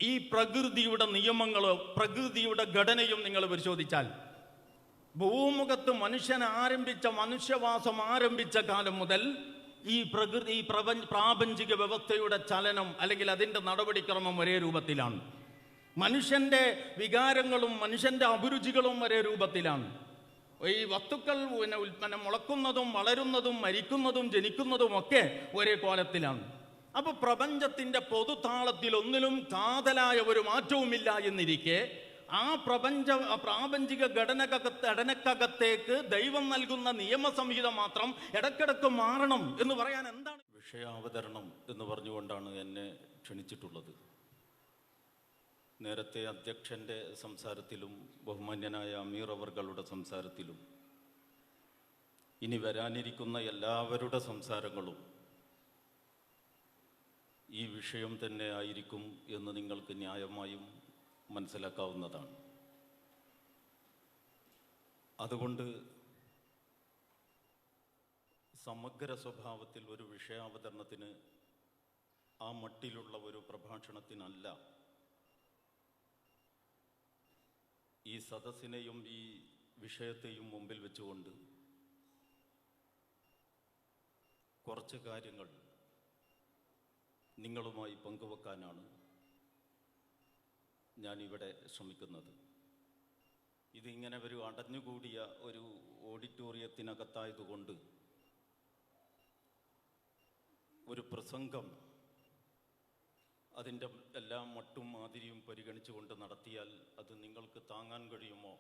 ഈ പ്രകൃതിയുടെ നിയമങ്ങളോ പ്രകൃതിയുടെ ഘടനയും നിങ്ങൾ പരിശോധിച്ചാൽ, ഭൂമുഖത്ത് മനുഷ്യവാസം ആരംഭിച്ച കാലം മുതൽ ഈ പ്രകൃതി, പ്രാപഞ്ചിക വ്യവസ്ഥയുടെ ചലനം അല്ലെങ്കിൽ അതിൻ്റെ നടപടിക്രമം ഒരേ രൂപത്തിലാണ്. മനുഷ്യൻ്റെ വികാരങ്ങളും മനുഷ്യൻ്റെ അഭിരുചികളും ഒരേ രൂപത്തിലാണ്. ഈ വസ്തുക്കൾ മുളക്കുന്നതും വളരുന്നതും മരിക്കുന്നതും ജനിക്കുന്നതും ഒക്കെ ഒരേ കോലത്തിലാണ്. അപ്പോൾ പ്രപഞ്ചത്തിൻ്റെ പൊതുതാളത്തിൽ ഒന്നിലും കാതലായ ഒരു മാറ്റവുമില്ല എന്നിരിക്കെ ആ പ്രാപഞ്ചിക ഘടനക്കകത്തേക്ക് ദൈവം നൽകുന്ന നിയമസംഹിത മാത്രം ഇടക്കിടക്ക് മാറണം എന്ന് പറയാൻ എന്താണ്? വിഷയാവതരണം എന്ന് പറഞ്ഞുകൊണ്ടാണ് എന്നെ ക്ഷണിച്ചിട്ടുള്ളത്. നേരത്തെ അധ്യക്ഷൻ്റെ സംസാരത്തിലും ബഹുമാന്യനായ അമീർ അവർകളുടെ സംസാരത്തിലും ഇനി വരാനിരിക്കുന്ന എല്ലാവരുടെ സംസാരങ്ങളും ഈ വിഷയം തന്നെ ആയിരിക്കും എന്ന് നിങ്ങൾക്ക് ന്യായമായും മനസ്സിലാക്കാവുന്നതാണ്. അതുകൊണ്ട് സമഗ്ര സ്വഭാവത്തിൽ ഒരു വിഷയാവതരണത്തിന് ആ മട്ടിലുള്ള ഒരു പ്രഭാഷണത്തിനല്ല ഈ സദസ്സിനെയും ഈ വിഷയത്തെയും മുമ്പിൽ വെച്ചുകൊണ്ട് കുറച്ച് കാര്യങ്ങൾ നിങ്ങളുമായി പങ്കുവെക്കാനാണ് ഞാനിവിടെ ശ്രമിക്കുന്നത്. ഇതിങ്ങനെ ഒരു അടഞ്ഞുകൂടിയ ഒരു ഓഡിറ്റോറിയത്തിനകത്തായതുകൊണ്ട് ഒരു പ്രസംഗം അതിൻ്റെ എല്ലാ മട്ടും മാതിരിയും പരിഗണിച്ചുകൊണ്ട് നടത്തിയാൽ അത് നിങ്ങൾക്ക് താങ്ങാൻ കഴിയുമോ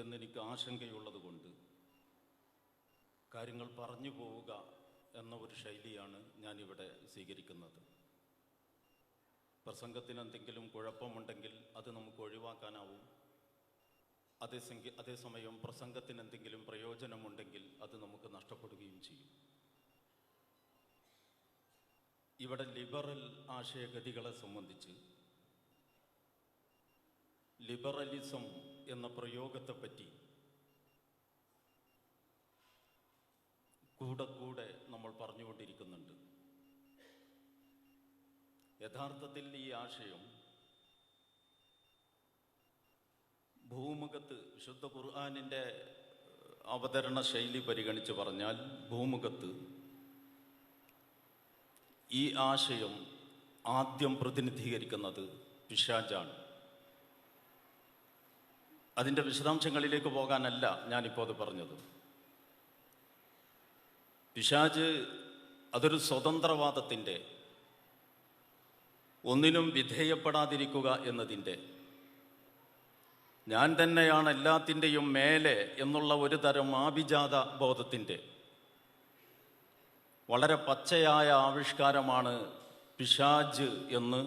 എന്നെനിക്ക് ആശങ്കയുള്ളത് കൊണ്ട് കാര്യങ്ങൾ പറഞ്ഞു പോവുക എന്ന ഒരു ശൈലിയാണ് ഞാനിവിടെ സ്വീകരിക്കുന്നത്. പ്രസംഗത്തിന് എന്തെങ്കിലും കുഴപ്പമുണ്ടെങ്കിൽ അത് നമുക്ക് ഒഴിവാക്കാനാവും. അതേസമയം പ്രസംഗത്തിന് എന്തെങ്കിലും പ്രയോജനമുണ്ടെങ്കിൽ അത് നമുക്ക് നഷ്ടപ്പെടുകയും ചെയ്യും. ഇവിടെ ലിബറൽ ആശയഗതികളെ സംബന്ധിച്ച് ലിബറലിസം എന്ന പ്രയോഗത്തെപ്പറ്റി കൂടെ നമ്മൾ പറഞ്ഞുകൊണ്ടിരിക്കുന്നുണ്ട്. യഥാർത്ഥത്തിൽ ഈ ആശയം ഭൂമുഖത്ത് വിശുദ്ധ ഖുർആനിൻ്റെ അവതരണ ശൈലി പരിഗണിച്ച് പറഞ്ഞാൽ ഭൂമുഖത്ത് ഈ ആശയം ആദ്യം പ്രതിനിധീകരിക്കുന്നത് പിശാചാണ്. അതിൻ്റെ വിശദാംശങ്ങളിലേക്ക് പോകാനല്ല ഞാനിപ്പോൾ അത് പറഞ്ഞത്. പിശാച് അതൊരു സ്വതന്ത്രവാദത്തിൻ്റെ, ഒന്നിനും വിധേയപ്പെടാതിരിക്കുക എന്നതിൻ്റെ, ഞാൻ തന്നെയാണ് എല്ലാത്തിൻ്റെയും മേലെ എന്നുള്ള ഒരു തരം ആഭിജാത ബോധത്തിൻ്റെ വളരെ പച്ചയായ ആവിഷ്കാരമാണ് പിശാച് എന്ന്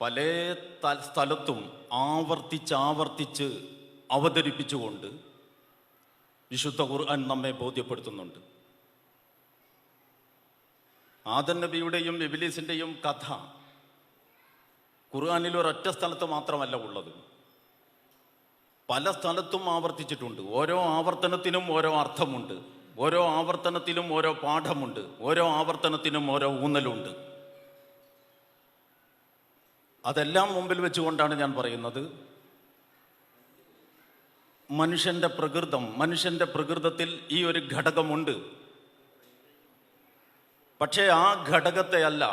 പല സ്ഥലത്തും ആവർത്തിച്ച് അവതരിപ്പിച്ചുകൊണ്ട് വിശുദ്ധ ഖുർആൻ നമ്മെ ബോധ്യപ്പെടുത്തുന്നുണ്ട്. ആദം നബിയുടെയും ഇബ്ലീസിൻ്റെയും കഥ ഖുർആനിൽ ഒരൊറ്റ സ്ഥലത്ത് മാത്രമല്ല ഉള്ളത്, പല സ്ഥലത്തും ആവർത്തിച്ചിട്ടുണ്ട്. ഓരോ ആവർത്തനത്തിനും ഓരോ അർത്ഥമുണ്ട്, ഓരോ ആവർത്തനത്തിലും ഓരോ പാഠമുണ്ട്, ഓരോ ആവർത്തനത്തിനും ഓരോ ഊന്നലുണ്ട്. അതെല്ലാം മുമ്പിൽ വെച്ചുകൊണ്ടാണ് ഞാൻ പറയുന്നത്, മനുഷ്യൻ്റെ പ്രകൃതത്തിൽ ഈ ഒരു ഘടകമുണ്ട്. പക്ഷേ ആ ഘടകത്തെ അല്ല,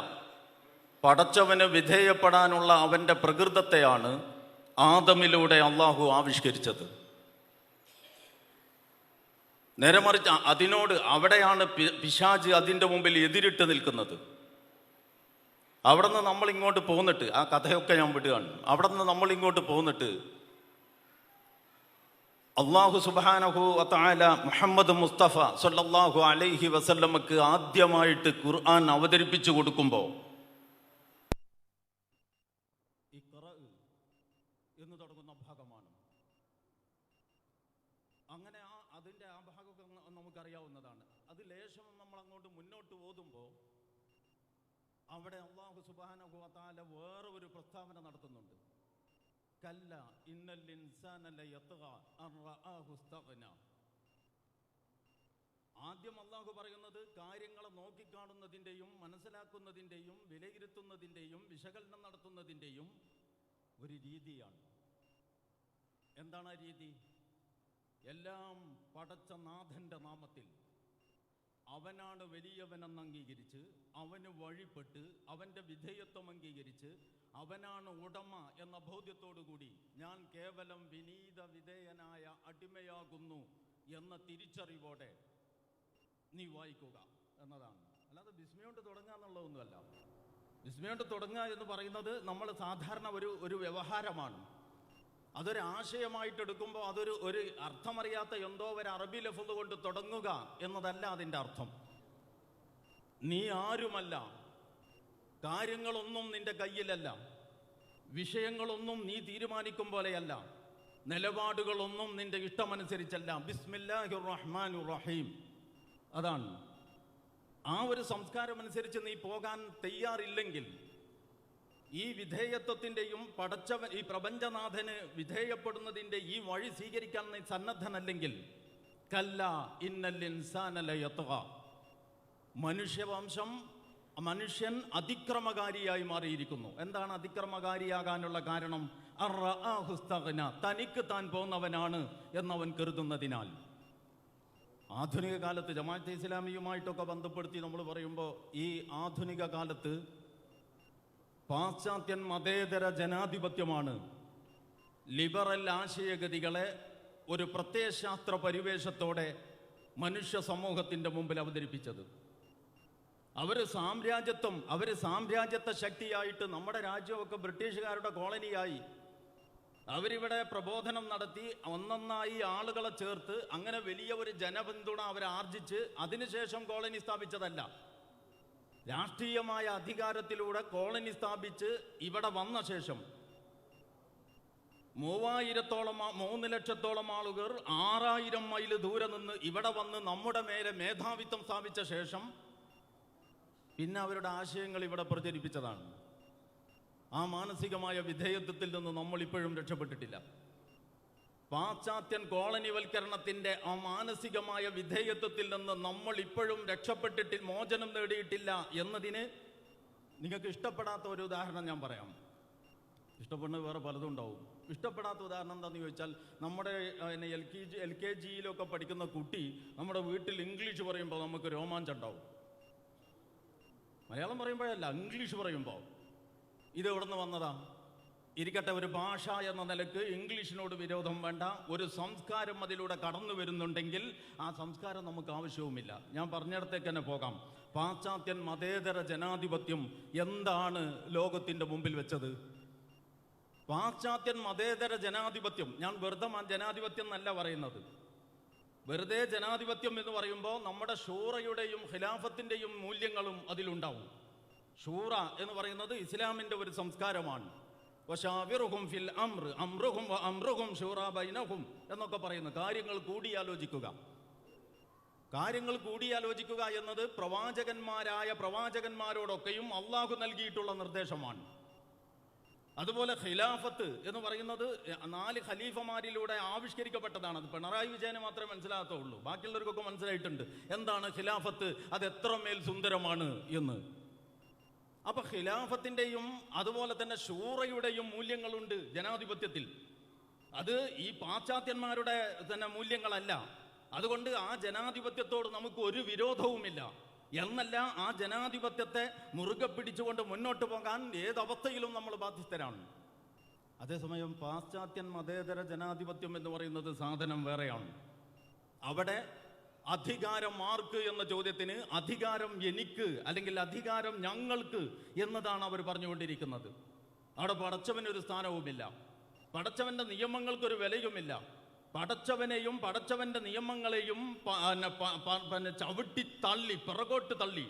പടച്ചവന് വിധേയപ്പെടാനുള്ള അവൻ്റെ പ്രകൃതത്തെയാണ് ആദമിലൂടെ അള്ളാഹു ആവിഷ്കരിച്ചത്. നേരെ മറിച്ച് അവിടെയാണ് പിശാച് അതിൻ്റെ മുമ്പിൽ എതിരിട്ട് നിൽക്കുന്നത്. അവിടെ നിന്ന് നമ്മളിങ്ങോട്ട് പോന്നിട്ട്, ആ കഥയൊക്കെ ഞാൻ വിടുകയാണ്, അവിടെ നിന്ന് നമ്മളിങ്ങോട്ട് പോന്നിട്ട് അള്ളാഹു സുബ്ഹാനഹു വതആല മുഹമ്മദ് മുസ്തഫ സല്ലല്ലാഹു അലൈഹി വസല്ലമക്ക് ആദ്യമായിട്ട് ഖുർആൻ അവതരിപ്പിച്ചു കൊടുക്കുമ്പോൾ എന്ന് തുടങ്ങുന്ന ഭാഗമാണ്. അങ്ങനെ അതിൻ്റെ ആ ഭാഗമൊക്കെ നമുക്കറിയാവുന്നതാണ്. അത് ലേശം നമ്മൾ അങ്ങോട്ട് മുന്നോട്ട് ഓതുമ്പോൾ അവിടെ അള്ളാഹു സുബ്ഹാനഹു വതആല വേറെ ഒരു പ്രസ്താവന നടത്തുന്നുണ്ട്. കല്ല ഇന്നൽ ഇൻസാന ലയത്ഗ അൻ റആഹു ഇസ്തഗ്ന. ആദ്യം അള്ളാഹു പറയുന്നത് കാര്യങ്ങളെ നോക്കിക്കാണുന്നതിൻ്റെയും മനസ്സിലാക്കുന്നതിൻ്റെയും വിലയിരുത്തുന്നതിൻ്റെയും വിശകലനം നടത്തുന്നതിൻ്റെയും ഒരു രീതിയാണ്. എന്താണ് ആ രീതി? എല്ലാം പടച്ച നാഥൻ്റെ നാമത്തിൽ അവനാണ് വലിയവനെന്ന് അംഗീകരിച്ച്, അവന് വഴിപ്പെട്ട്, അവൻ്റെ വിധേയത്വം അംഗീകരിച്ച്, അവനാണ് ഉടമ എന്ന ബോധ്യത്തോടുകൂടി ഞാൻ കേവലം വിനീത വിധേയനായ അടിമയാകുന്നു എന്ന തിരിച്ചറിവോടെ നീ വായിക്കുക എന്നതാണ്. അല്ലാതെ ബിസ്മിയോണ്ട് തുടങ്ങുക എന്നുള്ളതൊന്നുമല്ല. ബിസ്മിയോണ്ട് തുടങ്ങുക എന്ന് പറയുന്നത് നമ്മൾ സാധാരണ ഒരു വ്യവഹാരമാണ്. അതൊരു ആശയമായിട്ട് എടുക്കുമ്പോൾ ഒരു അർത്ഥമറിയാത്ത എന്തോ ഒരു അറബി ലഫ്ള് കൊണ്ട് തുടങ്ങുക എന്നതല്ല അതിൻ്റെ അർത്ഥം. നീ ആരുമല്ല, കാര്യങ്ങളൊന്നും നിന്റെ കയ്യിലല്ല, വിഷയങ്ങളൊന്നും നീ തീരുമാനിക്കും പോലെയല്ല, നിലപാടുകളൊന്നും നിന്റെ ഇഷ്ടമനുസരിച്ചല്ല. ബിസ്മില്ലാഹിർ റഹ്മാനിർ റഹീം, അതാണ്. ആ ഒരു സംസ്കാരം അനുസരിച്ച് നീ പോകാൻ തയ്യാറില്ലെങ്കിൽ, ഈ വിധേയത്വത്തിൻ്റെയും ഈ പ്രപഞ്ചനാഥന് വിധേയപ്പെടുന്നതിൻ്റെ ഈ വഴി സ്വീകരിക്കാൻ നീ സന്നദ്ധനല്ലെങ്കിൽ, കല്ല ഇന്നൽ ഇൻസാന ലയത്ഗ, മനുഷ്യൻ അതിക്രമകാരിയായി മാറിയിരിക്കുന്നു. എന്താണ് അതിക്രമകാരിയാകാനുള്ള കാരണം? അർറആഹു ഇസ്തഗ്ന, തനിക്ക് താൻ പോന്നവനാണ് എന്നവൻ കരുതുന്നതിനാൽ. ആധുനിക കാലത്ത് ജമാഅത്തെ ഇസ്ലാമിയുമായിട്ടൊക്കെ ബന്ധപ്പെടുത്തി നമ്മൾ പറയുമ്പോൾ, ഈ ആധുനിക കാലത്ത് പാശ്ചാത്യൻ മതേതര ജനാധിപത്യമാണ് ലിബറൽ ആശയഗതികളെ ഒരു പ്രത്യയശാസ്ത്ര പരിവേഷത്തോടെ മനുഷ്യ സമൂഹത്തിൻ്റെ മുമ്പിൽ അവതരിപ്പിച്ചത്. അവർ സാമ്രാജ്യത്വ ശക്തിയായിട്ട്, നമ്മുടെ രാജ്യമൊക്കെ ബ്രിട്ടീഷുകാരുടെ കോളനിയായി, അവരിവിടെ പ്രബോധനം നടത്തി ഒന്നൊന്നായി ആളുകളെ ചേർത്ത് അങ്ങനെ വലിയ ഒരു ജനപിന്തുണ അവർ ആർജിച്ച് അതിനുശേഷം കോളനി സ്ഥാപിച്ചതല്ല. രാഷ്ട്രീയമായ അധികാരത്തിലൂടെ കോളനി സ്ഥാപിച്ച് ഇവിടെ വന്ന ശേഷം 3 ലക്ഷത്തോളം ആളുകൾ 6000 മൈൽ ദൂരെ നിന്ന് ഇവിടെ വന്ന് നമ്മുടെ മേലെ മേധാവിത്വം സ്ഥാപിച്ച ശേഷം പിന്നെ അവരുടെ ആശയങ്ങൾ ഇവിടെ പ്രചരിപ്പിച്ചതാണ്. ആ മാനസികമായ വിധേയത്വത്തിൽ നിന്ന് നമ്മൾ ഇപ്പോഴും രക്ഷപ്പെട്ടിട്ടില്ല. പാശ്ചാത്യൻ കോളനിവൽക്കരണത്തിൻ്റെ ആ മാനസികമായ വിധേയത്വത്തിൽ നിന്ന് നമ്മൾ ഇപ്പോഴും മോചനം നേടിയിട്ടില്ല എന്നതിന് നിങ്ങൾക്ക് ഇഷ്ടപ്പെടാത്ത ഒരു ഉദാഹരണം ഞാൻ പറയാം. ഇഷ്ടപ്പെടുന്നത് വേറെ പലതും ഉണ്ടാവും. ഇഷ്ടപ്പെടാത്ത ഉദാഹരണം എന്താണെന്ന് ചോദിച്ചാൽ, നമ്മുടെ LKG പഠിക്കുന്ന കുട്ടി നമ്മുടെ വീട്ടിൽ ഇംഗ്ലീഷ് പറയുമ്പോൾ നമുക്ക് രോമാഞ്ചം ഉണ്ടാവും. മലയാളം പറയുമ്പോഴല്ല, ഇംഗ്ലീഷ് പറയുമ്പോൾ ഇത് എവിടെ നിന്ന് വന്നതാ? ഇരിക്കട്ടെ, ഒരു ഭാഷ എന്ന നിലക്ക് ഇംഗ്ലീഷിനോട് വിരോധം വേണ്ട, ഒരു സംസ്കാരം അതിലൂടെ കടന്നു വരുന്നുണ്ടെങ്കിൽ ആ സംസ്കാരം നമുക്ക് ആവശ്യവുമില്ല. ഞാൻ പറഞ്ഞിടത്തേക്ക് തന്നെ പോകാം. പാശ്ചാത്യൻ മതേതര ജനാധിപത്യം എന്താണ് ലോകത്തിൻ്റെ മുമ്പിൽ വെച്ചത്? പാശ്ചാത്യൻ മതേതര ജനാധിപത്യം, ഞാൻ വെറുതെ ജനാധിപത്യം എന്നല്ല പറയുന്നത്. വെറുതെ ജനാധിപത്യം എന്ന് പറയുമ്പോൾ നമ്മുടെ ഷൂറയുടെയും ഖിലാഫത്തിൻ്റെയും മൂല്യങ്ങളും അതിലുണ്ടാവും. ഷൂറ എന്ന് പറയുന്നത് ഇസ്ലാമിൻ്റെ ഒരു സംസ്കാരമാണ്. വശാവിറുഹും ഫിൽ അംർ അംറുഹും വഅംറുഹും ശൂറാ ബൈനഹും എന്നൊക്കെ പറയുന്നു. കാര്യങ്ങൾ കൂടിയാലോചിക്കുക എന്നത് പ്രവാചകന്മാരോടൊക്കെയും അള്ളാഹു നൽകിയിട്ടുള്ള നിർദ്ദേശമാണ്. അതുപോലെ ഖിലാഫത്ത് എന്ന് പറയുന്നത് 4 ഖലീഫമാരിലൂടെ ആവിഷ്കരിക്കപ്പെട്ടതാണ്. അത് പിണറായി വിജയന് മാത്രമേ മനസ്സിലാകത്തുള്ളൂ, ബാക്കിയുള്ളവർക്കൊക്കെ മനസ്സിലായിട്ടുണ്ട് എന്താണ് ഖിലാഫത്ത്, അത് എത്രമേൽ സുന്ദരമാണ് എന്ന്. അപ്പൊ ഖിലാഫത്തിൻ്റെയും അതുപോലെ തന്നെ ഷൂറയുടെയും മൂല്യങ്ങളുണ്ട് ജനാധിപത്യത്തിൽ. അത് ഈ പാശ്ചാത്യന്മാരുടെ തന്നെ മൂല്യങ്ങളല്ല. അതുകൊണ്ട് ആ ജനാധിപത്യത്തോട് നമുക്ക് ഒരു വിരോധവുമില്ല. എന്നല്ല, ആ ജനാധിപത്യത്തെ മുറുകെ പിടിച്ചുകൊണ്ട് മുന്നോട്ട് പോകാൻ ഏതവസ്ഥയിലും നമ്മൾ ബാധ്യസ്ഥരാണ്. അതേസമയം പാശ്ചാത്യൻ മതേതര ജനാധിപത്യം എന്ന് പറയുന്നത് സാധനം വേറെയാണ്. അവിടെ അധികാരം ആർക്ക് എന്ന ചോദ്യത്തിന് അധികാരം എനിക്ക് അല്ലെങ്കിൽ അധികാരം ഞങ്ങൾക്ക് എന്നതാണ് അവർ പറഞ്ഞുകൊണ്ടിരിക്കുന്നത്. അവിടെ പടച്ചവനൊരു സ്ഥാനവുമില്ല, പടച്ചവന്റെ നിയമങ്ങൾക്കൊരു വിലയുമില്ല. പടച്ചവനെയും പടച്ചവന്റെ നിയമങ്ങളെയും ചവിട്ടി തള്ളി, പിറകോട്ട് തള്ളി.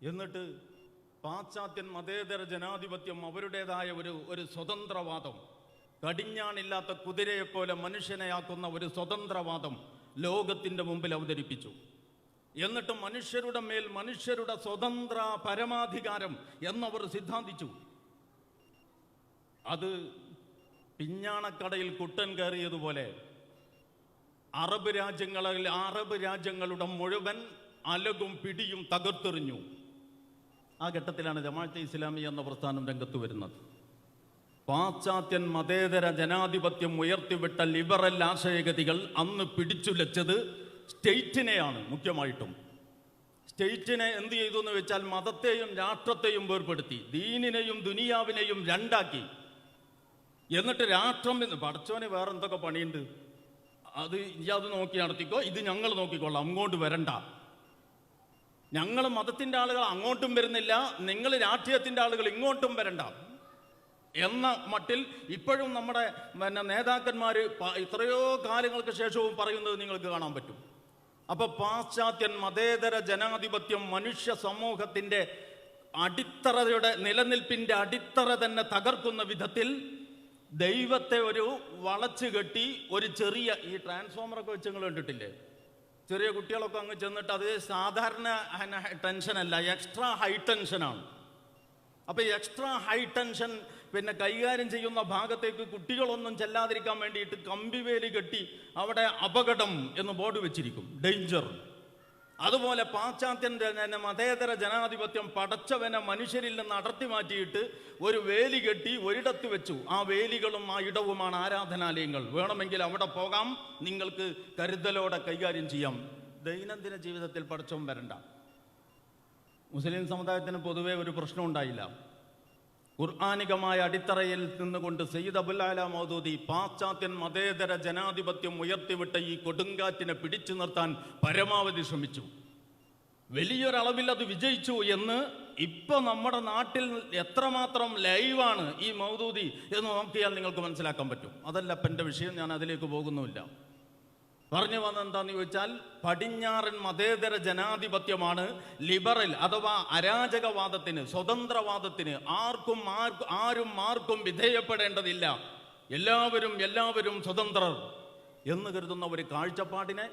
എന്നിട്ട് പാശ്ചാത്യൻ മതേതര ജനാധിപത്യം അവരുടേതായ ഒരു സ്വതന്ത്രവാദം, കടിഞ്ഞാണില്ലാത്ത കുതിരയെപ്പോലെ മനുഷ്യനെയാക്കുന്ന ഒരു സ്വതന്ത്രവാദം ലോകത്തിൻ്റെ മുമ്പിൽ അവതരിപ്പിച്ചു. എന്നിട്ട് മനുഷ്യരുടെ മേൽ മനുഷ്യരുടെ സ്വതന്ത്ര പരമാധികാരം എന്നവർ സിദ്ധാന്തിച്ചു. അത് പിഞ്ഞാണക്കടയിൽ കുട്ടൻ കയറിയതുപോലെ അറബ് രാജ്യങ്ങളുടെ മുഴുവൻ അലകും പിടിയും തകർത്തെറിഞ്ഞു. ആ ഘട്ടത്തിലാണ് ജമാഅത്തെ ഇസ്ലാമി എന്ന പ്രസ്ഥാനം രംഗത്ത് വരുന്നത്. പാശ്ചാത്യൻ മതേതര ജനാധിപത്യം ഉയർത്തിവിട്ട ലിബറൽ ആശയഗതികൾ അന്ന് പിടിച്ചുലച്ചത് സ്റ്റേറ്റിനെയാണ്. മുഖ്യമായിട്ടും സ്റ്റേറ്റിനെ എന്ത് ചെയ്തു എന്ന് വെച്ചാൽ മതത്തെയും രാഷ്ട്രത്തെയും വേർപെടുത്തി, ദീനിനെയും ദുനിയാവിനെയും രണ്ടാക്കി. എന്നിട്ട് രാഷ്ട്രം എന്ന് പഠിച്ചവന് വേറെ എന്തൊക്കെ പണിയുണ്ട്, അത് നോക്കി നടത്തിക്കോ, ഇത് ഞങ്ങൾ നോക്കിക്കൊള്ളാം, അങ്ങോട്ട് വരണ്ട. ഞങ്ങൾ മതത്തിൻ്റെ ആളുകൾ അങ്ങോട്ടും വരുന്നില്ല, നിങ്ങൾ രാഷ്ട്രീയത്തിൻ്റെ ആളുകൾ ഇങ്ങോട്ടും വരണ്ട എന്ന മട്ടിൽ ഇപ്പോഴും നമ്മുടെ നേതാക്കന്മാർ എത്രയോ കാലങ്ങൾക്ക് ശേഷവും പറയുന്നത് നിങ്ങൾക്ക് കാണാൻ പറ്റും. അപ്പൊ പാശ്ചാത്യൻ മതേതര ജനാധിപത്യം മനുഷ്യ സമൂഹത്തിന്റെ അടിത്തറയുടെ നിലനിൽപ്പിന്റെ അടിത്തറ തന്നെ തകർക്കുന്ന വിധത്തിൽ ദൈവത്തെ ഒരു വളച്ചു കെട്ടി ഒരു ചെറിയ ഈ ട്രാൻസ്ഫോമറൊക്കെ വെച്ച് നിങ്ങൾ കണ്ടിട്ടില്ലേ? ചെറിയ കുട്ടികളൊക്കെ അങ്ങ് ചെന്നിട്ട് അത് സാധാരണ ടെൻഷനല്ല, എക്സ്ട്രാ ഹൈ ടെൻഷനാണ്. അപ്പൊ എക്സ്ട്രാ ഹൈ ടെൻഷൻ പിന്നെ കൈകാര്യം ചെയ്യുന്ന ഭാഗത്തേക്ക് കുട്ടികളൊന്നും ചെല്ലാതിരിക്കാൻ വേണ്ടിയിട്ട് കമ്പിവേലി കെട്ടി അവിടെ അപകടം എന്ന് ബോർഡ് വെച്ചിരിക്കും, ഡേഞ്ചർ. അതുപോലെ പാശ്ചാത്യൻ മതേതര ജനാധിപത്യം പടച്ചവനെ മനുഷ്യരിൽ നിന്ന് അടർത്തി മാറ്റിയിട്ട് ഒരു വേലി കെട്ടി ഒരിടത്ത് വെച്ചു. ആ വേലികളും ആ ഇടവുമാണ് ആരാധനാലയങ്ങൾ. വേണമെങ്കിൽ അവിടെ പോകാം, നിങ്ങൾക്ക് കരുതലോടെ കൈകാര്യം ചെയ്യാം. ദൈനംദിന ജീവിതത്തിൽ പടച്ചവൻ വരണ്ട. മുസ്ലിം സമുദായത്തിന് പൊതുവെ ഒരു പ്രശ്നം ഉണ്ടായില്ല. ഖുർആനികമായ അടിത്തറയിൽ നിന്നുകൊണ്ട് സയ്യിദ് അബുൽ അല മൗദൂദി പാശ്ചാത്യൻ മതേതര ജനാധിപത്യം ഉയർത്തിവിട്ട ഈ കൊടുങ്കാറ്റിനെ പിടിച്ചു നിർത്താൻ പരമാവധി ശ്രമിച്ചു. വലിയൊരളവിൽ അത് വിജയിച്ചു എന്ന് ഇപ്പൊ നമ്മുടെ നാട്ടിൽ എത്രമാത്രം ലൈവാണ് ഈ മൗദൂദി എന്ന് നോക്കിയാൽ നിങ്ങൾക്ക് മനസ്സിലാക്കാൻ പറ്റും. അതല്ല ഇപ്പം എൻ്റെ വിഷയം, ഞാൻ അതിലേക്ക് പോകുന്നുമില്ല. പറഞ്ഞു വന്നെന്താന്ന് ചോദിച്ചാൽ, പടിഞ്ഞാറൻ മതേതര ജനാധിപത്യമാണ് ലിബറൽ അഥവാ അരാജകവാദത്തിന്, സ്വതന്ത്രവാദത്തിന് ആർക്കും വിധേയപ്പെടേണ്ടതില്ല, എല്ലാവരും സ്വതന്ത്രർ എന്ന് കരുതുന്ന ഒരു കാഴ്ചപ്പാടിനെ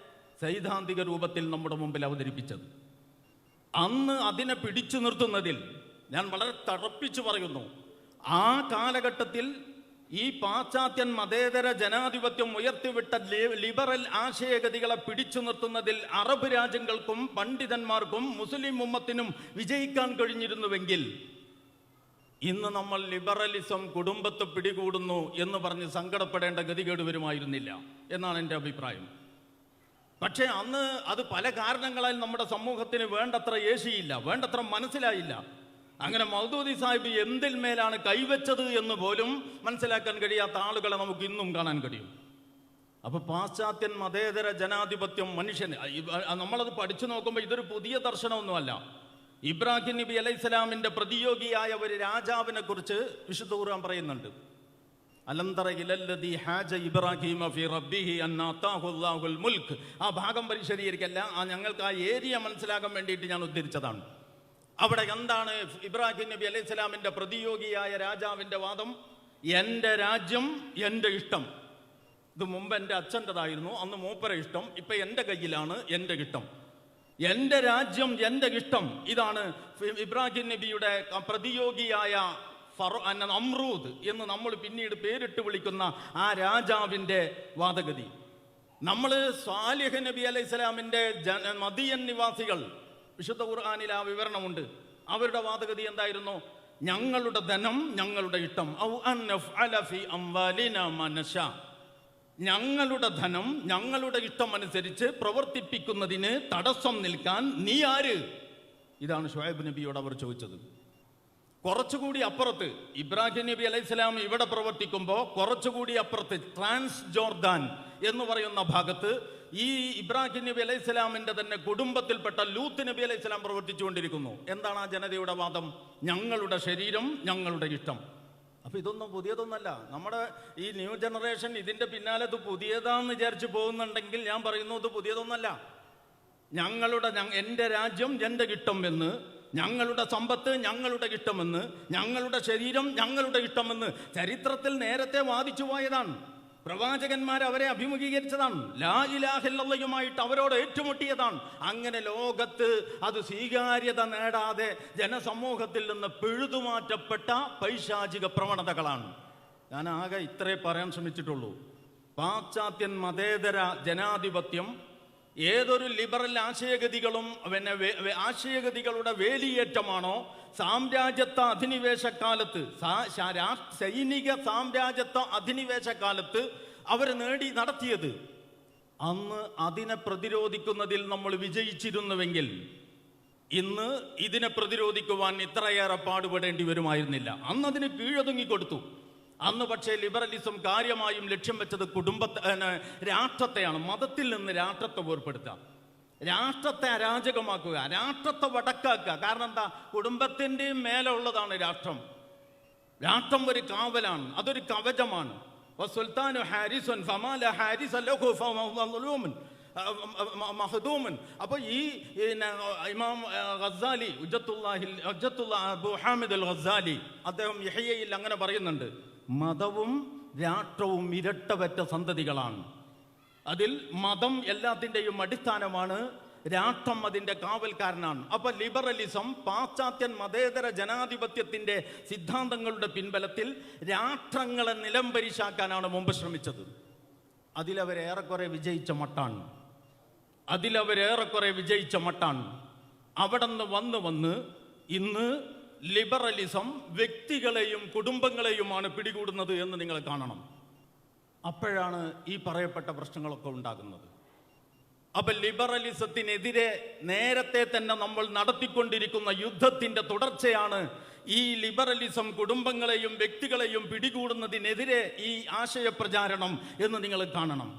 സൈദ്ധാന്തിക രൂപത്തിൽ നമ്മുടെ മുമ്പിൽ അവതരിപ്പിച്ചത്. അന്ന് അതിനെ പിടിച്ചു നിർത്തുന്നതിൽ ഞാൻ വളരെ തറപ്പിച്ചു പറയുന്നു, ആ കാലഘട്ടത്തിൽ ഈ പാശ്ചാത്യൻ മതേതര ജനാധിപത്യം ഉയർത്തിവിട്ട ലിബറൽ ആശയഗതികളെ പിടിച്ചു നിർത്തുന്നതിൽ അറബ് രാജ്യങ്ങൾക്കും പണ്ഡിതന്മാർക്കും മുസ്ലിം ഉമ്മത്തിനും വിജയിക്കാൻ കഴിഞ്ഞിരുന്നുവെങ്കിൽ ഇന്ന് നമ്മൾ ലിബറലിസം കുടുംബത്തെ പിടികൂടുന്നു എന്ന് പറഞ്ഞ് സങ്കടപ്പെടേണ്ട ഗതികേട് വരുമായിരുന്നില്ല എന്നാണ് എൻ്റെ അഭിപ്രായം. പക്ഷേ അന്ന് അത് പല കാരണങ്ങളാൽ നമ്മുടെ സമൂഹത്തിന് വേണ്ടത്ര ഏശിയില്ല, വേണ്ടത്ര മനസ്സിലായില്ല. അങ്ങനെ മൗദൂദി സാഹിബ് എന്തിൽ മേലാണ് കൈവച്ചത് എന്ന് പോലും മനസ്സിലാക്കാൻ കഴിയാത്ത ആളുകളെ നമുക്ക് ഇന്നും കാണാൻ കഴിയും. അപ്പൊ പാശ്ചാത്യൻ മതേതര ജനാധിപത്യം മനുഷ്യന് നമ്മളത് പഠിച്ചു നോക്കുമ്പോൾ ഇതൊരു പുതിയ ദർശനമൊന്നുമല്ല. ഇബ്രാഹിം നബി അലൈഹിസ്സലാമിന്റെ പ്രതിയോഗിയായ ഒരു രാജാവിനെ കുറിച്ച് വിശുദ്ധ ഖുർആൻ പറയുന്നുണ്ട്. അലന്തറ ഇലല്ലദീ ഹാജ ഇബ്രാഹിമ ഫീ റബ്ബിഹി അൻ ആതാഹു അല്ലാഹുൽ മുൽക്ക്. ആ ഭാഗം പരിശീലിക്കല്ല, ഞങ്ങൾക്ക് ആ ഏരിയ മനസ്സിലാക്കാൻ വേണ്ടിയിട്ട് ഞാൻ ഉദ്ധരിച്ചതാണ്. അവിടെ എന്താണ് ഇബ്രാഹിം നബി അലൈഹി സ്വലാമിന്റെ പ്രതിയോഗിയായ രാജാവിന്റെ വാദം? എൻ്റെ രാജ്യം എൻ്റെ ഇഷ്ടം. ഇത് മുമ്പ് എൻ്റെ അച്ഛൻ്റെതായിരുന്നു, അന്ന് മൂപ്പര ഇഷ്ടം, ഇപ്പൊ എൻ്റെ കയ്യിലാണ് എൻ്റെ ഇഷ്ടം. എൻ്റെ രാജ്യം എൻ്റെ ഇഷ്ടം, ഇതാണ് ഇബ്രാഹിം നബിയുടെ പ്രതിയോഗിയായ നമ്രൂദ് എന്ന് നമ്മൾ പിന്നീട് പേരിട്ട് വിളിക്കുന്ന ആ രാജാവിൻ്റെ വാദഗതി. നമ്മൾ സാലിഹ് നബി അലൈഹി സ്വലാമിന്റെ മദിയൻ നിവാസികൾ, വിശുദ്ധ ഖുർആനിൽ ആ വിവരണമുണ്ട്. അവരുടെ വാദഗതി എന്തായിരുന്നു? ഞങ്ങളുടെ ധനം ഞങ്ങളുടെ ഇഷ്ടം, ഞങ്ങളുടെ ധനം ഞങ്ങളുടെ ഇഷ്ടം അനുസരിച്ച് പ്രവർത്തിപ്പിക്കുന്നതിന് തടസ്സം നിൽക്കാൻ നീ ആര്? ഇതാണ് ഷുഐബ് നബിയോട് അവർ ചോദിച്ചത്. കുറച്ചുകൂടി അപ്പുറത്ത് ഇബ്രാഹിം നബി അലൈഹി സ്വലാം ഇവിടെ പ്രവർത്തിക്കുമ്പോൾ കുറച്ചുകൂടി അപ്പുറത്ത് ട്രാൻസ് ജോർദാൻ എന്ന് പറയുന്ന ഭാഗത്ത് ഈ ഇബ്രാഹിം നബി അലൈഹി സ്വലാമിന്റെ തന്നെ കുടുംബത്തിൽപ്പെട്ട ലൂത്ത് നബി അലൈഹി സ്വലാം പ്രവർത്തിച്ചുകൊണ്ടിരിക്കുന്നു. എന്താണ് ആ ജനതയുടെ വാദം? ഞങ്ങളുടെ ശരീരം ഞങ്ങളുടെ ഇഷ്ടം. അപ്പൊ ഇതൊന്നും പുതിയതൊന്നല്ല. നമ്മുടെ ഈ ന്യൂ ജനറേഷൻ ഇതിന്റെ പിന്നാലെ ഇത് പുതിയതാന്ന് വിചാരിച്ചു പോകുന്നുണ്ടെങ്കിൽ ഞാൻ പറയുന്നു, ഇത് പുതിയതൊന്നല്ല. എൻ്റെ രാജ്യം എൻ്റെ ഇഷ്ടം എന്ന്, ഞങ്ങളുടെ സമ്പത്ത് ഞങ്ങളുടെ ഇഷ്ടമെന്ന്, ഞങ്ങളുടെ ശരീരം ഞങ്ങളുടെ ഇഷ്ടമെന്ന് ചരിത്രത്തിൽ നേരത്തെ വാദിച്ചു പോയതാണ്. പ്രവാചകന്മാർ അവരെ അഭിമുഖീകരിച്ചതാണ്, ലാ ഇലാഹ ഇല്ലല്ലാഹുമായിട്ട് അവരോട് ഏറ്റുമുട്ടിയതാണ്. അങ്ങനെ ലോകത്ത് അത് സ്വീകാര്യത നേടാതെ ജനസമൂഹത്തിൽ നിന്ന് പിഴുതുമാറ്റപ്പെട്ട പൈശാചിക പ്രവണതകളാണ്. ഞാൻ ആകെ ഇത്രേ പറയാൻ ശ്രമിച്ചിട്ടുള്ളൂ. പാശ്ചാത്യൻ മതേതര ജനാധിപത്യം ഏതൊരു ലിബറൽ ആശയഗതികളും ആശയഗതികളുടെ വേലിയേറ്റമാണോ സാമ്രാജ്യത്വ അധിനിവേശ കാലത്ത്, സൈനിക സാമ്രാജ്യത്വ അധിനിവേശ കാലത്ത് അവർ നടത്തിയത്, അന്ന് അതിനെ പ്രതിരോധിക്കുന്നതിൽ നമ്മൾ വിജയിച്ചിരുന്നുവെങ്കിൽ ഇന്ന് ഇതിനെ പ്രതിരോധിക്കുവാൻ ഇത്രയേറെ പാടുപെടേണ്ടി വരുമായിരുന്നില്ല. അന്ന് അതിന് കീഴൊതുങ്ങിക്കൊടുത്തു. അന്ന് പക്ഷേ ലിബറലിസം കാര്യമായും ലക്ഷ്യം വെച്ചത് രാഷ്ട്രത്തെയാണ്. മതത്തിൽ നിന്ന് രാഷ്ട്രത്തെ വേർപ്പെടുത്തുക, രാഷ്ട്രത്തെ അരാജകമാക്കുക, രാഷ്ട്രത്തെ വടക്കാക്കുക. കാരണം എന്താ? കുടുംബത്തിൻ്റെയും മേലെ ഉള്ളതാണ് രാഷ്ട്രം. രാഷ്ട്രം ഒരു കാവലാണ്, അതൊരു കവചമാണ്. സുൽത്താനു ഹാരിസുൻ ഫമാല ഹാരിസ ലഹു ഫമളുമൻ മഹദൂമൻ. അപ്പോൾ ഈ ഇമാം ഗസാലി അബു ഹാമിദ് അൽ ഗസാലി അദ്ദേഹം യഹ്യയിൽ അങ്ങനെ പറയുന്നുണ്ട്, മതവും രാഷ്ട്രവും ഇരട്ടവറ്റ സന്തതികളാണ്. അതിൽ മതം എല്ലാത്തിൻ്റെയും അടിസ്ഥാനമാണ്, രാഷ്ട്രം അതിൻ്റെ കാവൽക്കാരനാണ്. അപ്പൊ ലിബറലിസം പാശ്ചാത്യൻ മതേതര ജനാധിപത്യത്തിൻ്റെ സിദ്ധാന്തങ്ങളുടെ പിൻബലത്തിൽ രാഷ്ട്രങ്ങളെ നിലംപരിശാക്കാനാണ് മുമ്പ് ശ്രമിച്ചത്. അതിലവരേറെക്കുറെ വിജയിച്ച മട്ടാണ്. അവിടെ നിന്ന് വന്ന് ഇന്ന് ലിബറലിസം വ്യക്തികളെയും കുടുംബങ്ങളെയുമാണ് പിടികൂടുന്നത് എന്ന് നിങ്ങൾ കാണണം. അപ്പോഴാണ് ഈ പറയപ്പെട്ട പ്രശ്നങ്ങളൊക്കെ ഉണ്ടാകുന്നത്. അപ്പൊ ലിബറലിസത്തിനെതിരെ നേരത്തെ തന്നെ നമ്മൾ നടത്തിക്കൊണ്ടിരിക്കുന്ന യുദ്ധത്തിന്റെ തുടർച്ചയാണ് ഈ ലിബറലിസം കുടുംബങ്ങളെയും വ്യക്തികളെയും പിടികൂടുന്നതിനെതിരെ ഈ ആശയപ്രചാരണം എന്ന് നിങ്ങൾ കാണണം.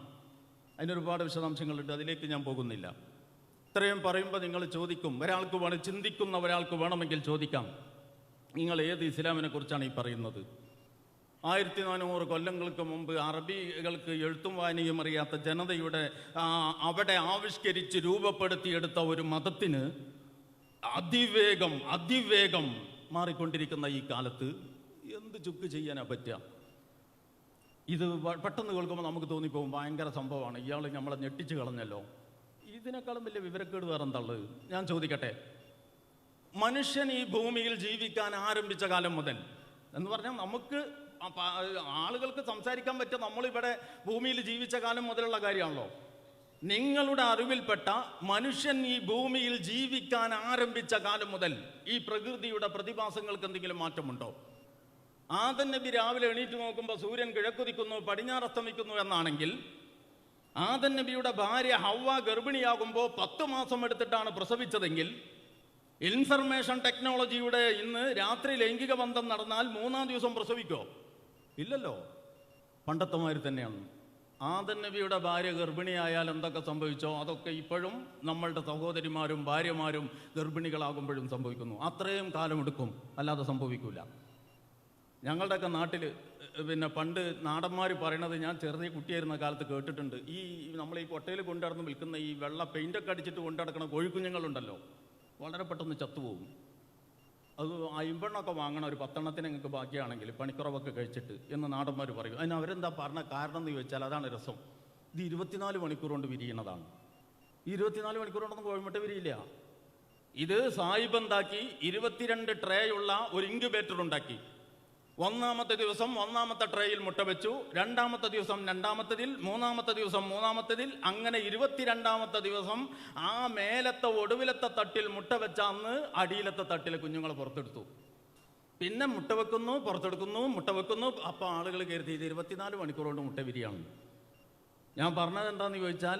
അതിനൊരുപാട് വിശദാംശങ്ങളുണ്ട്, അതിലേക്ക് ഞാൻ പോകുന്നില്ല. ഇത്രയും പറയുമ്പോൾ നിങ്ങൾ ചോദിക്കും, ചിന്തിക്കുന്ന ഒരാൾക്ക് വേണമെങ്കിൽ ചോദിക്കാം, നിങ്ങൾ ഏത് ഇസ്ലാമിനെ കുറിച്ചാണ് ഈ പറയുന്നത്? 1400 കൊല്ലങ്ങൾക്ക് മുമ്പ് അറബികൾക്ക് എഴുത്തും വായനയും അറിയാത്ത ജനതയുടെ അവിടെ ആവിഷ്കരിച്ച് രൂപപ്പെടുത്തിയെടുത്ത ഒരു മതത്തിന് അതിവേഗം മാറിക്കൊണ്ടിരിക്കുന്ന ഈ കാലത്ത് എന്ത് ചുക്ക് ചെയ്യാനാ പറ്റുക? ഇത് പെട്ടെന്ന് കേൾക്കുമ്പോൾ നമുക്ക് തോന്നിപ്പോകും ഭയങ്കര സംഭവമാണ്, ഇയാൾ നമ്മളെ ഞെട്ടിച്ച് കളഞ്ഞല്ലോ. ഇതിനേക്കാളും വലിയ വിവരക്കേട് വേറെ എന്താള്? ഞാൻ ചോദിക്കട്ടെ, മനുഷ്യൻ ഈ ഭൂമിയിൽ ജീവിക്കാൻ ആരംഭിച്ച കാലം മുതൽ എന്ന് പറഞ്ഞാൽ നമുക്ക് ആളുകൾക്ക് സംസാരിക്കാൻ പറ്റും, നമ്മളിവിടെ ഭൂമിയിൽ ജീവിച്ച കാലം മുതലുള്ള കാര്യമാണല്ലോ. നിങ്ങളുടെ അറിവിൽപ്പെട്ട മനുഷ്യൻ ഈ ഭൂമിയിൽ ജീവിക്കാൻ ആരംഭിച്ച കാലം മുതൽ ഈ പ്രകൃതിയുടെ പ്രതിഭാസങ്ങൾക്ക് എന്തെങ്കിലും മാറ്റമുണ്ടോ? ആദം നബി രാവിലെ എണീറ്റ് നോക്കുമ്പോൾ സൂര്യൻ കിഴക്കുതിക്കുന്നു, പടിഞ്ഞാറസ്തമിക്കുന്നു എന്നാണെങ്കിൽ, ആദം നബിയുടെ ഭാര്യ ഹവ്വ ഗർഭിണിയാകുമ്പോൾ 10 മാസം എടുത്തിട്ടാണ് പ്രസവിച്ചതെങ്കിൽ, ഇൻഫർമേഷൻ ടെക്നോളജിയുടെ ഇന്ന് രാത്രി ലൈംഗിക ബന്ധം നടന്നാൽ 3-ാം ദിവസം പ്രസവിക്കോ? ഇല്ലല്ലോ, പണ്ടത്തെ മാതിരി തന്നെയാണ്. ആദം നബിയുടെ ഭാര്യ ഗർഭിണിയായാൽ എന്തൊക്കെ സംഭവിച്ചോ അതൊക്കെ ഇപ്പോഴും നമ്മളുടെ സഹോദരിമാരും ഭാര്യമാരും ഗർഭിണികളാകുമ്പോഴും സംഭവിക്കുന്നു. അത്രയും കാലമെടുക്കും, അല്ലാതെ സംഭവിക്കില്ല. ഞങ്ങളുടെയൊക്കെ നാട്ടിൽ പണ്ട് നാടന്മാർ പറയണത് ഞാൻ ചെറിയ കുട്ടിയായിരുന്ന കാലത്ത് കേട്ടിട്ടുണ്ട്. നമ്മൾ ഈ കൊട്ടയിൽ കൊണ്ടുനടന്ന് വിൽക്കുന്ന ഈ വെള്ള പെയിൻ്റൊക്കെ അടിച്ചിട്ട് കൊണ്ടുനടക്കുന്ന കോഴിക്കുഞ്ഞുങ്ങളുണ്ടല്ലോ, വളരെ പെട്ടെന്ന് ചത്തുപോകും. അത് 50 വാങ്ങണം, ഒരു 10 നിങ്ങൾക്ക് ബാക്കിയാണെങ്കിൽ പണിക്കുറവൊക്കെ കഴിച്ചിട്ട് എന്ന് നാടന്മാർ പറയും. അതിന് അവരെന്താ പറഞ്ഞ കാരണം എന്ന് ചോദിച്ചാൽ അതാണ് രസം. ഇത് 24 മണിക്കൂർ കൊണ്ട് വിരിയണതാണ്. 24 മണിക്കൂർ കൊണ്ടൊന്നും കോഴിമുട്ട വിരിയില്ല. ഇത് സായിബ് എന്താക്കി, 22 ട്രേ ഉള്ള ഒരു ഇൻക്യുബേറ്റർ ഉണ്ടാക്കി. 1-ാമത്തെ ദിവസം 1-ാമത്തെ ട്രേയിൽ മുട്ട വെച്ചു, 2-ാമത്തെ ദിവസം 2-ാമത്തതിൽ, 3-ാമത്തെ ദിവസം 3-ാമത്തതിൽ, അങ്ങനെ 22-ാമത്തെ ദിവസം ആ മേലത്തെ ഒടുവിലത്തെ തട്ടിൽ മുട്ട വെച്ച അന്ന് അടിയിലത്തെ തട്ടിൽ കുഞ്ഞുങ്ങളെ പുറത്തെടുത്തു. പിന്നെ മുട്ട വെക്കുന്നു, പുറത്തെടുക്കുന്നു, മുട്ട വെക്കുന്നു. അപ്പോൾ ആളുകൾ കരുതി ഇത് 24 മണിക്കൂർ കൊണ്ട് മുട്ട വിരിയാണ്. ഞാൻ പറഞ്ഞത് എന്താണെന്ന് ചോദിച്ചാൽ,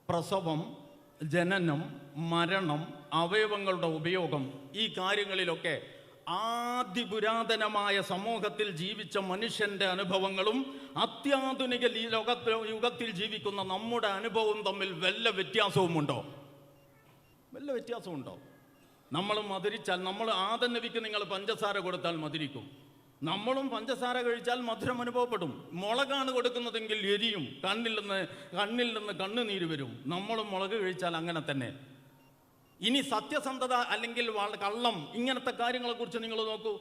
പ്രസവം, ജനനം, മരണം, അവയവങ്ങളുടെ ഉപയോഗം, ഈ കാര്യങ്ങളിലൊക്കെ ആദിപുരാതനമായ സമൂഹത്തിൽ ജീവിച്ച മനുഷ്യന്റെ അനുഭവങ്ങളും അത്യാധുനിക യുഗത്തിൽ ജീവിക്കുന്ന നമ്മുടെ അനുഭവവും തമ്മിൽ വല്ല വ്യത്യാസവുമുണ്ടോ? നമ്മൾ മധുരിച്ചാൽ, നമ്മൾ ആദം നബിക്ക് നിങ്ങൾ പഞ്ചസാര കൊടുത്താൽ മധുരിക്കും, നമ്മളും പഞ്ചസാര കഴിച്ചാൽ മധുരം അനുഭവപ്പെടും. മുളകാണ് കൊടുക്കുന്നതെങ്കിൽ എരിയും, കണ്ണിൽ നിന്ന് കണ്ണുനീര് വരും. നമ്മളും മുളക് കഴിച്ചാൽ അങ്ങനെ തന്നെ. ഇനി സത്യസന്ധത അല്ലെങ്കിൽ കള്ളം, ഇങ്ങനത്തെ കാര്യങ്ങളെക്കുറിച്ച് നിങ്ങൾ നോക്കൂ.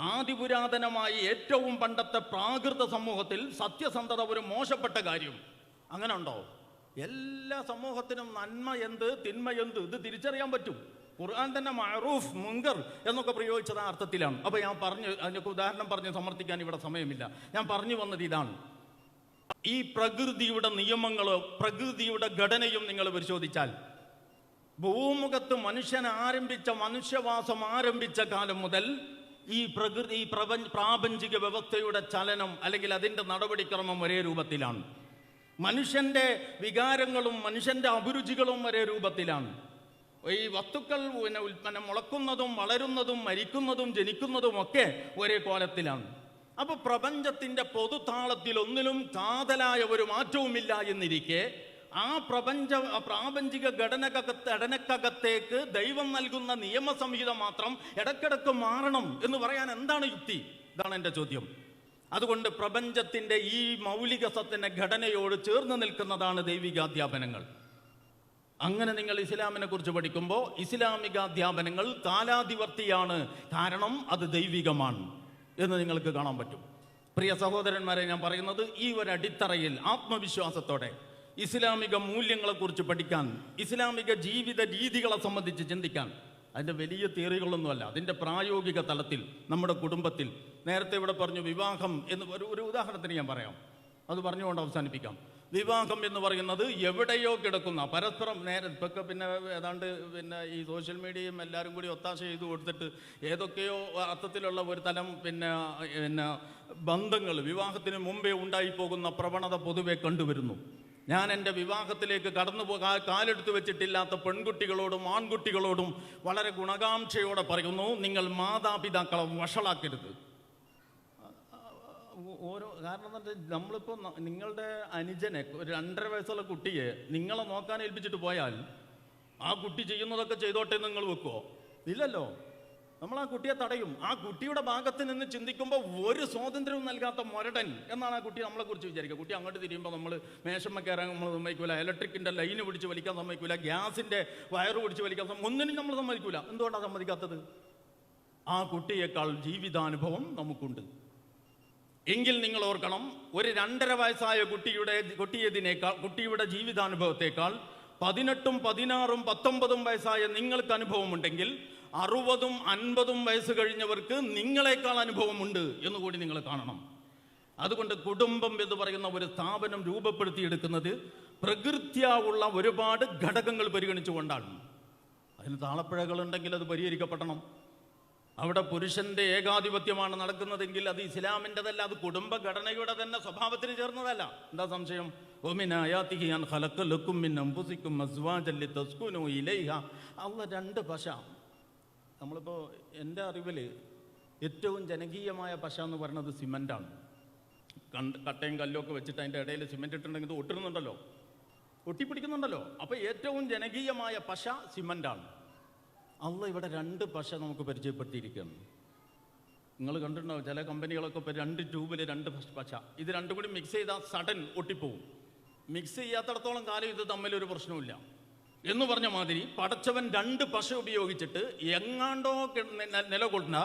ആദിപുരാതനമായി ഏറ്റവും പണ്ടത്തെ പ്രാകൃത സമൂഹത്തിൽ സത്യസന്ധത ഒരു മോശപ്പെട്ട കാര്യം അങ്ങനെ ഉണ്ടോ? എല്ലാ സമൂഹത്തിനും നന്മ എന്ത്, തിന്മ എന്ത്, ഇത് തിരിച്ചറിയാൻ പറ്റും. ഖുർആൻ തന്നെ മഅറൂഫ്, മുങ്കർ എന്നൊക്കെ പ്രയോഗിച്ചത് ആ അർത്ഥത്തിലാണ്. അപ്പോൾ ഞാൻ അതിനൊക്കെ ഉദാഹരണം പറഞ്ഞ് സമർത്ഥിക്കാൻ ഇവിടെ സമയമില്ല. ഞാൻ പറഞ്ഞു വന്നത് ഇതാണ്, ഈ പ്രകൃതിയുടെ നിയമങ്ങളോ പ്രകൃതിയുടെ ഘടനയും നിങ്ങൾ പരിശോധിച്ചാൽ, ഭൂമുഖത്ത് മനുഷ്യവാസം ആരംഭിച്ച കാലം മുതൽ ഈ പ്രകൃതി പ്രാപഞ്ചിക വ്യവസ്ഥയുടെ ചലനം അല്ലെങ്കിൽ അതിൻ്റെ നടപടിക്രമം ഒരേ രൂപത്തിലാണ്. മനുഷ്യന്റെ വികാരങ്ങളും മനുഷ്യന്റെ അഭിരുചികളും ഒരേ രൂപത്തിലാണ്. ഈ വസ്തുക്കൾ മുളക്കുന്നതും വളരുന്നതും മരിക്കുന്നതും ജനിക്കുന്നതും ഒക്കെ ഒരേ കോലത്തിലാണ്. അപ്പൊ പ്രപഞ്ചത്തിന്റെ പൊതുതാളത്തിൽ ഒന്നിലും കാതലായ ഒരു മാറ്റവുമില്ല എന്നിരിക്കെ ആ പ്രാപഞ്ചിക ഘടനക്കകത്തേക്ക് ദൈവം നൽകുന്ന നിയമസംഹിത മാത്രം ഇടക്കിടക്ക് മാറണം എന്ന് പറയാൻ എന്താണ് യുക്തി? ഇതാണ് എൻ്റെ ചോദ്യം. അതുകൊണ്ട് പ്രപഞ്ചത്തിന്റെ ഈ മൗലിക സത്തിന്റെ ഘടനയോട് ചേർന്ന് നിൽക്കുന്നതാണ് ദൈവികാധ്യാപനങ്ങൾ. അങ്ങനെ നിങ്ങൾ ഇസ്ലാമിനെ കുറിച്ച് പഠിക്കുമ്പോൾ ഇസ്ലാമിക അധ്യാപനങ്ങൾ കാലാതിവർത്തിയാണ്, കാരണം അത് ദൈവികമാണ് എന്ന് നിങ്ങൾക്ക് കാണാൻ പറ്റും. പ്രിയ സഹോദരന്മാരെ, ഞാൻ പറയുന്നത് ഈ ഒരു അടിത്തറയിൽ ആത്മവിശ്വാസത്തോടെ ഇസ്ലാമിക മൂല്യങ്ങളെക്കുറിച്ച് പഠിക്കാൻ, ഇസ്ലാമിക ജീവിത രീതികളെ സംബന്ധിച്ച് ചിന്തിക്കാൻ, അതിൻ്റെ വലിയ തിയറികളൊന്നുമല്ല, അതിൻ്റെ പ്രായോഗിക തലത്തിൽ നമ്മുടെ കുടുംബത്തിൽ, നേരത്തെ ഇവിടെ പറഞ്ഞു വിവാഹം എന്ന് ഒരു ഉദാഹരണത്തിന് ഞാൻ പറയാം, അത് പറഞ്ഞുകൊണ്ട് അവസാനിപ്പിക്കാം. വിവാഹം എന്ന് പറയുന്നത് എവിടെയോ കിടക്കുന്ന പരസ്പരം ഇപ്പൊക്കെ ഏതാണ്ട് ഈ സോഷ്യൽ മീഡിയയും എല്ലാവരും കൂടി ഒത്താശ ചെയ്ത് കൊടുത്തിട്ട് ഏതൊക്കെയോ അർത്ഥത്തിലുള്ള ഒരു തലം ബന്ധങ്ങൾ വിവാഹത്തിന് മുമ്പേ ഉണ്ടായിപ്പോകുന്ന പ്രവണത പൊതുവെ കണ്ടുവരുന്നു. ഞാൻ എൻ്റെ വിവാഹത്തിലേക്ക് കാലെടുത്ത് വെച്ചിട്ടില്ലാത്ത പെൺകുട്ടികളോടും ആൺകുട്ടികളോടും വളരെ ഗുണകാംക്ഷയോടെ പറയുന്നു, നിങ്ങൾ മാതാപിതാക്കളെ വഷളാക്കരുത്. കാരണം എന്താ വെച്ചാൽ നമ്മളിപ്പോൾ നിങ്ങളുടെ അനുജനെ, ഒരു 2.5 വയസ്സുള്ള കുട്ടിയെ നിങ്ങളെ നോക്കാൻ ഏൽപ്പിച്ചിട്ട് പോയാൽ ആ കുട്ടി ചെയ്യുന്നതൊക്കെ ചെയ്തോട്ടെ നിങ്ങൾ വെക്കുമോ? ഇല്ലല്ലോ. നമ്മൾ ആ കുട്ടിയെ തടയും. ആ കുട്ടിയുടെ ഭാഗത്ത് നിന്ന് ചിന്തിക്കുമ്പോൾ ഒരു സ്വാതന്ത്ര്യവും നൽകാത്ത മുരടൻ എന്നാണ് ആ കുട്ടി നമ്മളെ കുറിച്ച് വിചാരിക്കുക. കുട്ടി അങ്ങോട്ട് തിരിയുമ്പോൾ നമ്മൾ മേശമ്മ കയറാൻ നമ്മൾ സമ്മതിക്കൂല, ഇലക്ട്രിക്കിൻ്റെ ലൈന് പിടിച്ച് വലിക്കാൻ സമ്മതിക്കൂല, ഗ്യാസിൻ്റെ വയറ് പിടിച്ച് വലിക്കാൻ ഒന്നിനും നമ്മൾ സമ്മതിക്കൂല. എന്തുകൊണ്ടാണ് സമ്മതിക്കാത്തത്? ആ കുട്ടിയേക്കാൾ ജീവിതാനുഭവം നമുക്കുണ്ട്. എങ്കിൽ നിങ്ങൾ ഓർക്കണം, ഒരു 2.5 വയസ്സായ കുട്ടിയുടെ ജീവിതാനുഭവത്തെക്കാൾ 18, 16, 19 വയസ്സായ നിങ്ങൾക്ക് അനുഭവമുണ്ടെങ്കിൽ 60, 50 വയസ്സ് കഴിഞ്ഞവർക്ക് നിങ്ങളെക്കാൾ അനുഭവമുണ്ട് എന്നുകൂടി നിങ്ങൾ കാണണം. അതുകൊണ്ട് കുടുംബം എന്ന് പറയുന്ന ഒരു സ്ഥാപനം രൂപപ്പെടുത്തിയെടുക്കുന്നത് പ്രകൃത്യാവുള്ള ഒരുപാട് ഘടകങ്ങൾ പരിഗണിച്ചുകൊണ്ടാണ്. അതിന് താളപ്പിഴകളുണ്ടെങ്കിൽ അത് പരിഹരിക്കപ്പെടണം. അവിടെ പുരുഷന്റെ ഏകാധിപത്യമാണ് നടക്കുന്നതെങ്കിൽ അത് ഇസ്ലാമിൻ്റെതല്ല, അത് കുടുംബഘടനയുടെ തന്നെ സ്വഭാവത്തിന് ചേർന്നതല്ല. എന്താ സംശയം? അള്ളാഹ് 2 പശ. നമ്മളിപ്പോൾ എൻ്റെ അറിവിൽ ഏറ്റവും ജനകീയമായ പശ എന്ന് പറയുന്നത് സിമൻ്റാണ്. കട്ടയും കല്ലും ഒക്കെ വെച്ചിട്ട് അതിൻ്റെ ഇടയിൽ സിമെൻ്റ് ഇട്ടുണ്ടെങ്കിൽ ഇത് ഒട്ടുന്നുണ്ടല്ലോ, ഒട്ടിപ്പിടിക്കുന്നുണ്ടല്ലോ. അപ്പോൾ ഏറ്റവും ജനകീയമായ പശ സിമൻ്റാണ്. അള്ളാഹ് ഇവിടെ 2 പശ നമുക്ക് പരിചയപ്പെടുത്തിയിരിക്കുകയാണ്. നിങ്ങൾ കണ്ടിട്ടുണ്ടാവും, ചില കമ്പനികളൊക്കെ ഇപ്പോൾ 2 ട്യൂബിൽ 2 പശ, ഇത് രണ്ടും കൂടി മിക്സ് ചെയ്താൽ സഡൻ ഒട്ടിപ്പോവും. മിക്സ് ചെയ്യാത്തടത്തോളം കാലം ഇത് തമ്മിലൊരു പ്രശ്നമില്ല എന്ന് പറഞ്ഞ മാതിരി പടച്ചവൻ 2 പശ ഉപയോഗിച്ചിട്ട് എങ്ങാണ്ടോ നിലകൊള്ളുന്ന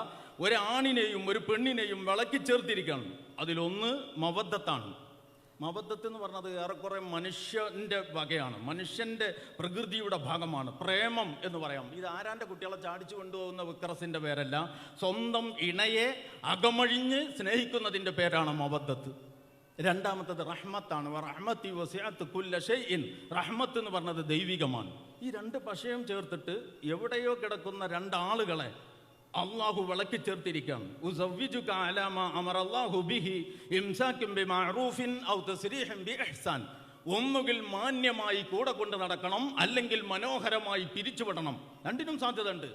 ഒരാണിനെയും ഒരു പെണ്ണിനെയും വിളക്കി ചേർത്തിരിക്കുകയാണ്. അതിലൊന്ന് മവദ്ദത്താണ്. മവദ്ദത്ത് എന്ന് പറഞ്ഞത് ഏറെക്കുറെ മനുഷ്യൻ്റെ വകയാണ്, മനുഷ്യൻ്റെ പ്രകൃതിയുടെ ഭാഗമാണ്. പ്രേമം എന്ന് പറയാം. ഇത് ആരാൻ്റെ കുട്ടികളെ ചാടിച്ചു കൊണ്ടുപോകുന്ന വിക്രസിൻ്റെ പേരല്ല, സ്വന്തം ഇണയെ അകമഴിഞ്ഞ് സ്നേഹിക്കുന്നതിൻ്റെ പേരാണ് മവദ്ദത്ത്. രണ്ടാമത്തത് റഹ്മത്താണ്. റഹ്മത്തി വസിഅത്ത് കുല്ല ഷൈഇൻ. റഹ്മത്ത് എന്ന് പറഞ്ഞത് ദൈവികമാണ്. ഈ 2 പശയും ചേർത്തിട്ട് എവിടെയോ കിടക്കുന്ന 2 ആളുകളെ അള്ളാഹു വിളക്കി ചേർത്തിരിക്കുകയാണ്. ഉസവ്വിജുക അലാ മാ അമറല്ലാഹു ബിഹി ഇംസാകും ബിമഅറൂഫിൻ ഔ തസ്രീഹും ബിഇഹ്സാൻ. ഒന്നുകിൽ മാന്യമായി കൂടെ കൊണ്ട് നടക്കണം, അല്ലെങ്കിൽ മനോഹരമായി പിരിച്ചുവിടണം. രണ്ടിനും സാധ്യതയുണ്ട്.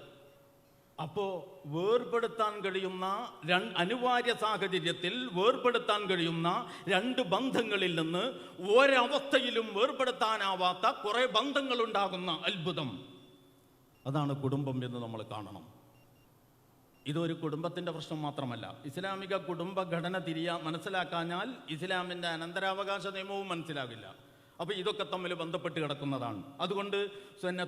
അപ്പോൾ വേർപെടുത്താൻ കഴിയുന്ന അനിവാര്യ സാഹചര്യത്തിൽ വേർപെടുത്താൻ കഴിയുന്ന 2 ബന്ധങ്ങളിൽ നിന്ന് ഒരവസ്ഥയിലും വേർപെടുത്താനാവാത്ത കുറെ ബന്ധങ്ങളുണ്ടാകുന്ന അത്ഭുതം, അതാണ് കുടുംബം എന്ന് നമ്മൾ കാണണം. ഇതൊരു കുടുംബത്തിൻ്റെ പ്രശ്നം മാത്രമല്ല. ഇസ്ലാമിക കുടുംബഘടന മനസ്സിലാക്കാഞ്ഞാൽ ഇസ്ലാമിൻ്റെ അനന്തരാവകാശ നിയമവും മനസ്സിലാകില്ല. അപ്പോൾ ഇതൊക്കെ തമ്മിൽ ബന്ധപ്പെട്ട് കിടക്കുന്നതാണ്. അതുകൊണ്ട്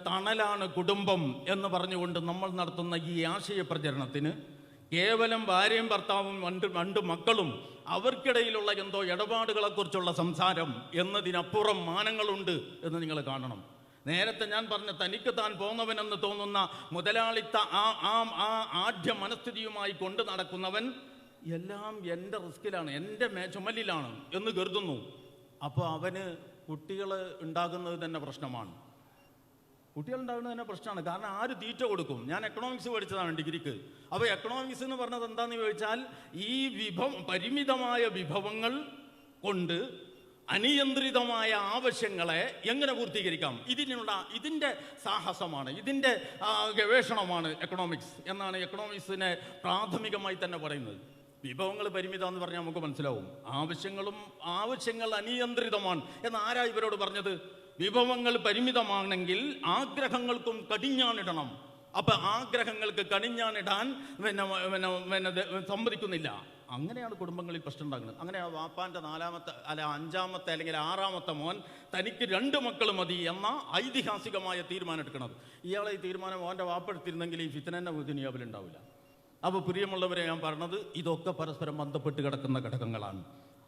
തണലാണ് കുടുംബം എന്ന് പറഞ്ഞുകൊണ്ട് നമ്മൾ നടത്തുന്ന ഈ ആശയ പ്രചരണത്തിന് കേവലം ഭാര്യയും ഭർത്താവും 2 മക്കളും അവർക്കിടയിലുള്ള എന്തോ ഇടപാടുകളെക്കുറിച്ചുള്ള സംസാരം എന്നതിനപ്പുറം മാനങ്ങളുണ്ട് എന്ന് നിങ്ങൾ കാണണം. നേരത്തെ ഞാൻ പറഞ്ഞ തനിക്ക് താൻ പോന്നവനെന്ന് തോന്നുന്ന മുതലാളിത്ത ആ ആഢ്യ മനസ്ഥിതിയുമായി കൊണ്ട് നടക്കുന്നവൻ എല്ലാം എൻ്റെ റിസ്കിലാണ്, എൻ്റെ ചുമലിലാണ് എന്ന് കരുതുന്നു. അപ്പോൾ അവന് കുട്ടികൾ ഉണ്ടാകുന്നത് തന്നെ പ്രശ്നമാണ്. കുട്ടികൾ ഉണ്ടാകുന്നത് തന്നെ പ്രശ്നമാണ്. കാരണം ആര് തീറ്റ കൊടുക്കും? ഞാൻ എക്കണോമിക്സ് പഠിച്ചതാണ് ഡിഗ്രിക്ക്. അപ്പോൾ എക്കണോമിക്സ് എന്ന് പറഞ്ഞത് എന്താണെന്ന് ചോദിച്ചാൽ, ഈ പരിമിതമായ വിഭവങ്ങൾ കൊണ്ട് അനിയന്ത്രിതമായ ആവശ്യങ്ങളെ എങ്ങനെ പൂർത്തീകരിക്കാം, ഇതിൻ്റെ സാഹസമാണ്, ഇതിൻ്റെ ഗവേഷണമാണ് എക്കണോമിക്സ് എന്നാണ് എക്കണോമിക്സിനെ പ്രാഥമികമായി തന്നെ പറയുന്നത്. വിഭവങ്ങൾ പരിമിതം എന്ന് പറഞ്ഞാൽ നമുക്ക് മനസ്സിലാവും. ആവശ്യങ്ങൾ അനിയന്ത്രിതമാണ് എന്ന് ആരാ ഇവരോട് പറഞ്ഞത്? വിഭവങ്ങൾ പരിമിതമാണെങ്കിൽ ആഗ്രഹങ്ങൾക്കും കടിഞ്ഞാണിടണം. അപ്പൊ ആഗ്രഹങ്ങൾക്ക് കടിഞ്ഞാണിടാൻ സമ്മതിക്കുന്നില്ല. അങ്ങനെയാണ് കുടുംബങ്ങളിൽ പ്രശ്നം ഉണ്ടാകുന്നത്. അങ്ങനെ വാപ്പാൻ്റെ 4ാമത്തെ 5ാമത്തെ അല്ലെങ്കിൽ 6ാമത്തെ മോൻ തനിക്ക് 2 മക്കൾ മതി എന്ന ഐതിഹാസികമായ തീരുമാനം എടുക്കുന്നത്. ഇയാളെ ഈ തീരുമാനം മോൻ്റെ വാപ്പ എടുത്തിരുന്നെങ്കിൽ ഈ ഫിത്ന ദുനിയാവിലുണ്ടാവില്ല. അപ്പോൾ പ്രിയമുള്ളവരെ, ഞാൻ പറഞ്ഞത് ഇതൊക്കെ പരസ്പരം ബന്ധപ്പെട്ട് കിടക്കുന്ന ഘടകങ്ങളാണ്.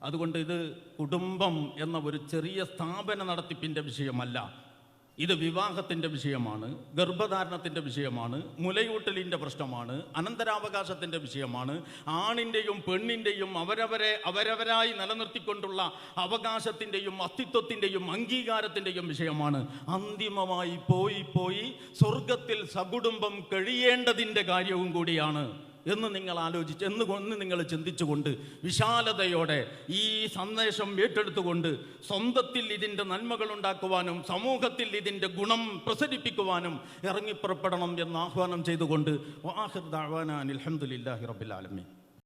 അതുകൊണ്ട് ഇത് കുടുംബം എന്ന ഒരു ചെറിയ സ്ഥാപന നടത്തിപ്പിൻ്റെ വിഷയമല്ല. ഇത് വിവാഹത്തിൻ്റെ വിഷയമാണ്, ഗർഭധാരണത്തിൻ്റെ വിഷയമാണ്, മുലയൂട്ടലിൻ്റെ പ്രശ്നമാണ്, അനന്തരാവകാശത്തിൻ്റെ വിഷയമാണ്, ആണിൻ്റെയും പെണ്ണിൻ്റെയും അവരവരായി നിലനിർത്തിക്കൊണ്ടുള്ള അവകാശത്തിൻ്റെയും അസ്തിത്വത്തിൻ്റെയും അംഗീകാരത്തിൻ്റെയും വിഷയമാണ്. അന്തിമമായി പോയി സ്വർഗത്തിൽ സകുടുംബം കഴിയേണ്ടതിൻ്റെ കാര്യവും കൂടിയാണ് എന്ന് നിങ്ങൾ ആലോചിച്ച് എന്ന് നിങ്ങൾ ചിന്തിച്ചുകൊണ്ട് വിശാലതയോടെ ഈ സന്ദേശം ഏറ്റെടുത്തുകൊണ്ട് സ്വന്തത്തിൽ ഇതിൻ്റെ നന്മകൾ ഉണ്ടാക്കുവാനും സമൂഹത്തിൽ ഇതിൻ്റെ ഗുണം പ്രസരിപ്പിക്കുവാനും ഇറങ്ങിപ്പുറപ്പെടണം എന്ന് ആഹ്വാനം ചെയ്തുകൊണ്ട് ആഖിർ ദഅ്വാനാ അൽഹംദുലില്ലാഹി റബ്ബിൽ ആലമീൻ.